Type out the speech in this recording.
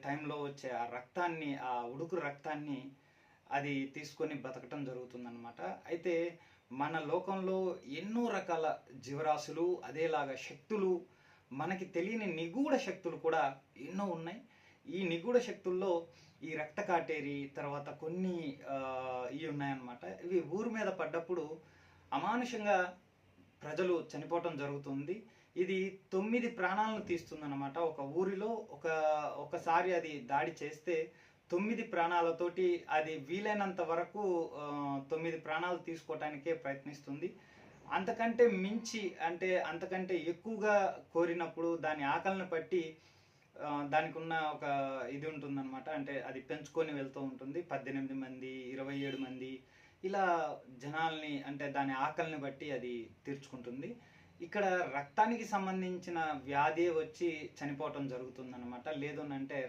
టైంలో వచ్చే ఆ రక్తాన్ని, ఆ ఉడుకు రక్తాన్ని అది తీసుకొని బతకటం జరుగుతుందనమాట. అయితే మన లోకంలో ఎన్నో రకాల జీవరాశులు, అదేలాగా శక్తులు, మనకి తెలియని నిగూఢ శక్తులు కూడా ఎన్నో ఉన్నాయి. ఈ నిగూఢ శక్తుల్లో ఈ రక్త కాటేరి, తర్వాత కొన్ని ఇవి ఉన్నాయన్నమాట. ఇవి ఊరి మీద పడ్డప్పుడు అమానుషంగా ప్రజలు చనిపోవటం జరుగుతుంది. ఇది 9 ప్రాణాలను తీస్తుందన్నమాట. ఒక ఊరిలో ఒకసారి అది దాడి చేస్తే 9 ప్రాణాలతోటి అది వీలైనంత వరకు 9 ప్రాణాలు తీసుకోవటానికే ప్రయత్నిస్తుంది. అంతకంటే మించి, అంటే అంతకంటే ఎక్కువగా కోరినప్పుడు దాని ఆకలిని బట్టి దానికి ఉన్న ఒక ఇది ఉంటుందన్నమాట. అంటే అది పెంచుకొని వెళ్తూ ఉంటుంది. 18 మంది, 27 మంది ఇలా జనాల్ని, అంటే దాని ఆకలిని బట్టి అది తీర్చుకుంటుంది. ఇక్కడ రక్తానికి సంబంధించిన వ్యాధి వచ్చి చనిపోవటం జరుగుతుందన్నమాట. లేదు అంటే